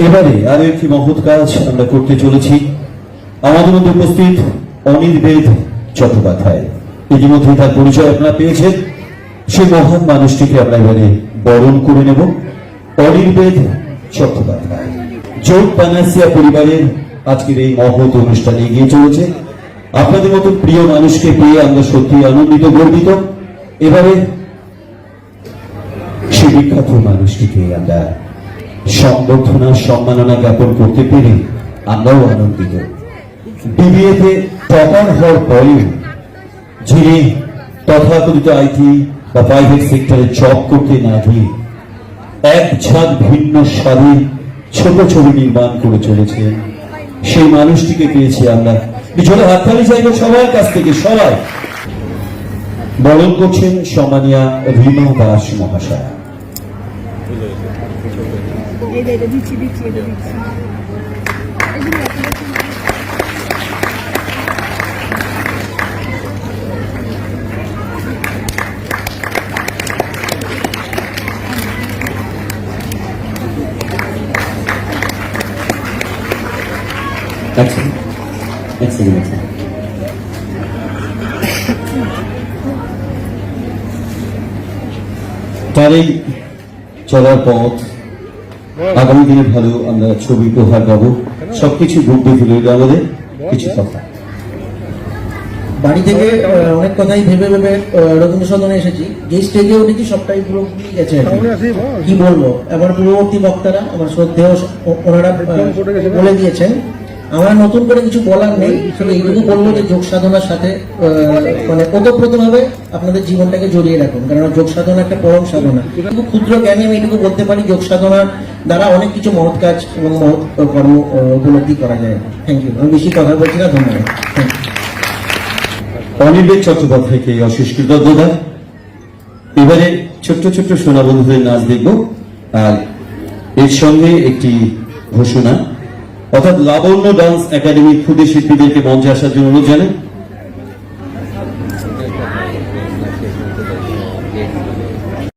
এবারে আরো একটি মহৎ কাজ আমরা করতে চলেছি। আমাদের মধ্যে উপস্থিত অনির্বেদ চট্টোপাধ্যায়, ইতিমধ্যে তার পরিচয় আপনারা পেয়েছেন। সেই মহান মানুষটিকে আমরা এবারে বরণ করে নেব। অনির্বেদ চট্টোপাধ্যায় জোট পানাসিয়া পরিবারের আজকের এই মহৎ অনুষ্ঠানে এগিয়ে চলেছে। আপনাদের মতো প্রিয় মানুষকে পেয়ে আমরা সত্যি আনন্দিত, গর্বিত। এবারে সেই বিখ্যাত মানুষটিকে আমরা সম্বর্ধনা সম্মাননা জ্ঞাপন করতে পেরে আমরাও আনন্দিত। বিবিএতে টপার হওয়ার পরেও যিনি তথাকথিত আইটি বা প্রাইভেট সেক্টরে জব করতে না গিয়ে এক ঝাঁক ভিন্ন স্বাদে ছোট ছবি নির্মাণ করে চলেছেন, সেই মানুষটিকে পেয়েছি আমরা। পিছনে হাততালি চাইব সবার কাছ থেকে। সবাই বরণ করছেন সম্মানিয়া রীমা দাস মহাশয়। তার এই চলার পথ, আগামী দিনে ভালো আমরা ছবি উপহার পাবো, সবকিছু ঘুরতে ফিরে আমাদের কিছু কথা। বাড়ি থেকে অনেক কথাই ভেবে ভেবে রবীন্দ্র সদনে এসেছি। যে স্টেজে উঠেছি সবটাই পুরো গেছে, কি বলবো। আমার পূর্ববর্তী বক্তারা, আমার শ্রদ্ধেয়, ওনারা বলে দিয়েছেন। আমার নতুন করে কিছু বলার নেই, শুধু এইটুকু বলবো যে যোগ সাধনার সাথে মানে ওতপ্রোতভাবে আপনাদের জীবনটাকে জড়িয়ে রাখুন, কারণ যোগ সাধনা একটা পরম সাধনা। কিন্তু ক্ষুদ্র জ্ঞানে আমি এইটুকু বলতে পারি, যোগ সাধনার দ্বারা অনেক কিছু মহৎ কাজ এবং মহৎ কর্ম উপলব্ধি করা যায়। Thank you. আমি বেশি কথা বলছি না, ধন্যবাদ। Thank you. অনির্বেদ চট্টোপাধ্যায়কে অশেষ কৃতজ্ঞতা। এবারে ছোট্ট ছোট্ট সোনা বন্ধুদের নাচ দেখব, আর এর সঙ্গে একটি ঘোষণা, অর্থাৎ লাবণ্য ডান্স একাডেমির ক্ষুদে শিল্পীদেরকে মঞ্চে আসার জন্য অনুরোধ জানাই।